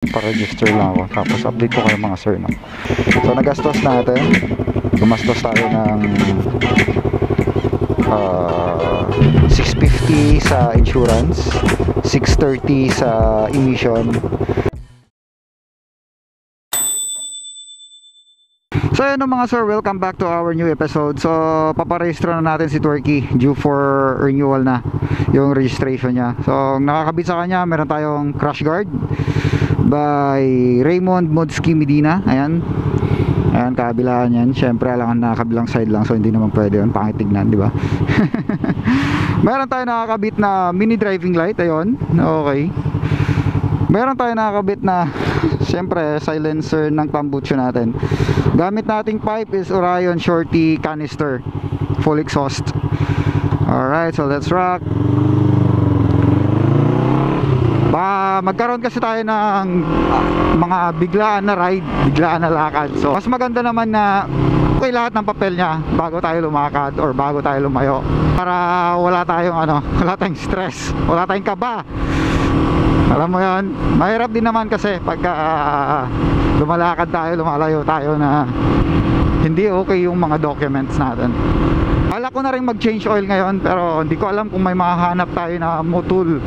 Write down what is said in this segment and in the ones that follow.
Pa-register lang ako. Tapos update ko kayo mga sir, no? So nagastos natin. Gumastos tayo ng 650 sa insurance, 630 sa emission. So ayun mga sir, welcome back to our new episode. So paparehistro na natin si Turkey, due for renewal na yung registration niya. So nakakabit sa kanya, meron tayong crash guard by Raymond Modski Medina. Ayan, ayan, kabilaan yan. Syempre alangan na kabilang side lang, so hindi naman pwede yun, pangit tignan, di ba? Meron tayo nakakabit na mini driving light. Ayun, okay. Meron tayo nakakabit na syempre silencer ng tambucho natin. Gamit nating pipe is Orion Shorty canister, full exhaust. Alright, so let's rock. Magkaroon kasi tayo ng mga biglaan na ride, biglaan na lakad. So mas maganda naman na okay lahat ng papel niya bago tayo lumakad or bago tayo lumayo, para wala tayong wala tayong stress, wala tayong kaba. Alam mo yun, mahirap din naman kasi pagka lumalakad tayo, lumalayo tayo na hindi okay yung mga documents natin. Bala ko na rin mag-change oil ngayon, pero hindi ko alam kung may makahanap tayo na Motul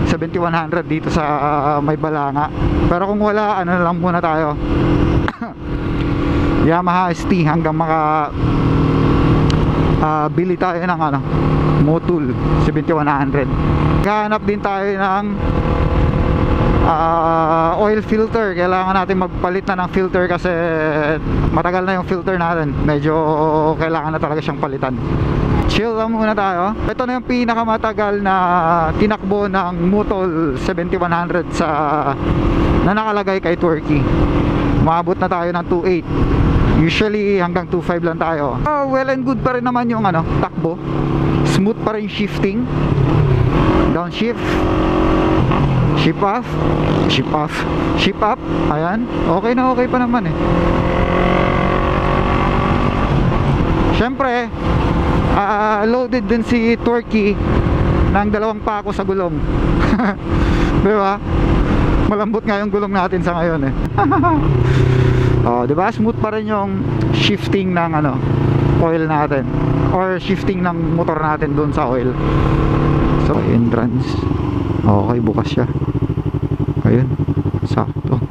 7100 dito sa may Balanga. Pero kung wala, na lang muna tayo. Yamaha ST hanggang bili tayo ng Motul 7100. Kahanap din tayo ng oil filter. Kailangan natin magpalit na ng filter kasi matagal na yung filter natin. Medyo kailangan na talaga siyang palitan. Chill lang muna tayo. Ito na yung pinakamatagal na tinakbo ng Motul 7100 na nakalagay kay Turkey. Umabot na tayo ng 2.8. Usually hanggang 2.5 lang tayo. Well and good pa rin naman yung takbo. Smooth pa rin shifting. Downshift, shift off, shift off, shift up. Ayan, okay na okay pa naman eh. Syempre loaded din si Turkey ng 2 pako sa gulong. Diba? Malambot nga yung gulong natin sa ngayon eh. Diba? Smooth pa rin yung shifting ng oil natin, or shifting ng motor natin dun sa oil. So entrance, okay, bukas siya. Ayun, sakto.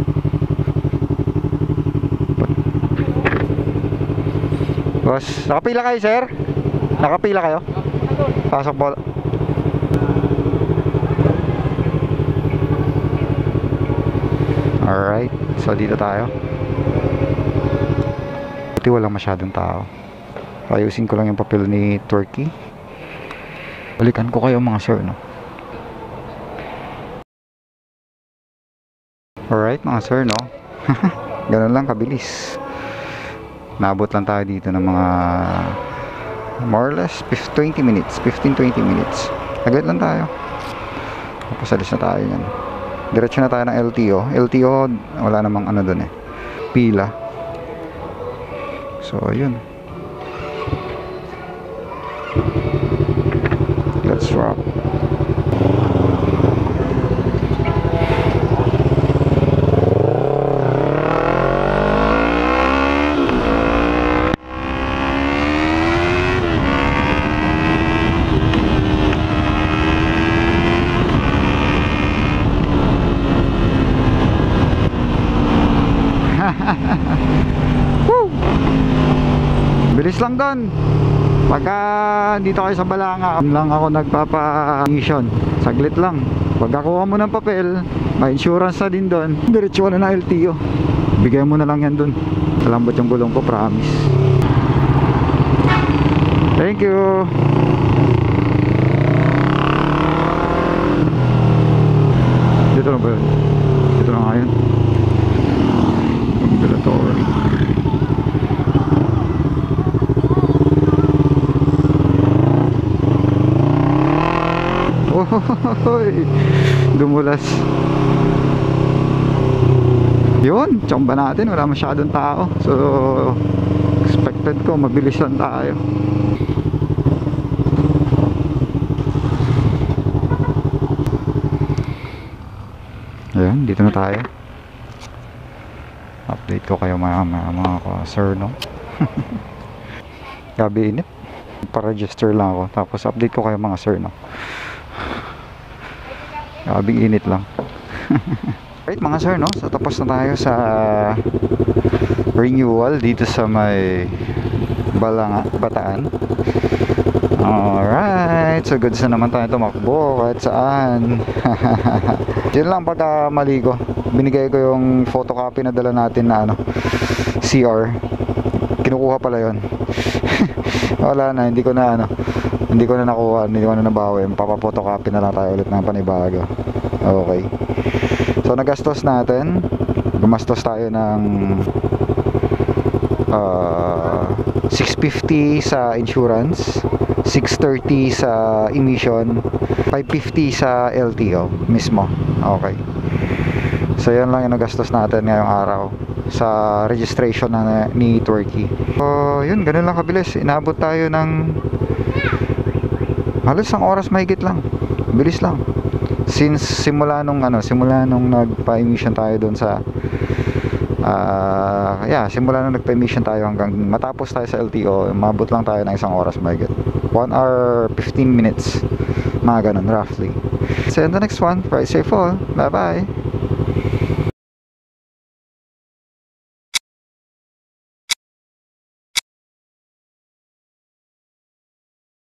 Boss, nakapila kayo sir? Nakapila kayo? Pasok po. Alright, so dito tayo. Buti walang masyadong tao. Ayusin ko lang yung papel ni Turkey. Balikan ko kayo mga sir, no? Alright mga sir, no? Ganun lang kabilis. Naabot lang tayo dito ng mga more or less 20 minutes, 15-20 minutes. Agad lang tayo. Tapos alis na tayo yan. Diretso na tayo ng LTO. LTO, wala namang dun eh, pila. So ayun, let's rock. Woo! Bilis lang doon. Pagka dito kayo sa Balanga, lang ako nagpapa-mission. Saglit lang. Pagkakuha mo ng papel, may insurance na din doon. Diretso na ng LTO. Bigay mo na lang yan doon. Malambot yung gulong ko, promise. Thank you. Dito na ba yun? Dito na nga yun. Ambulatory. Ohohoy, dumulas. Yun, tsamba natin, wala masyadong tao. So expected ko mabilis lang tayo. Ayan, dito na tayo. Update ko kayo mga sir, no? Gabi init. Pa-register lang ako. Tapos update ko kayo mga sir, no? Gabi init lang. Right mga sir, no? So tapos na tayo sa renewal dito sa may Bataan. Alright, so goods na naman tayo tumakbo kahit saan. Yun lang pagka maligo. Binigay ko yung photocopy na dala natin na CR. Kinukuha pala yon. Wala na, hindi ko na nakuha, hindi ko na nabawi. Papa-photocopy na lang tayo ulit ng panibago. Okay. So nagastos natin. Gumastos tayo ng 650 sa insurance, 630 sa emission, 550 sa LTO mismo. Okay. So yan lang yung nagastos natin ngayong araw sa registration ni Turkey. So yun, ganun lang kabilis. Inabot tayo ng halos isang oras mahigit lang. Bilis lang. Since simula nung nagpa-emission tayo doon sa simula nung nagpa-emission tayo hanggang matapos tayo sa LTO, mabot lang tayo ng isang oras mahigit. 1 hour 15 minutes, mga ganun roughly. See you in the next one. Ride safe all. Bye bye.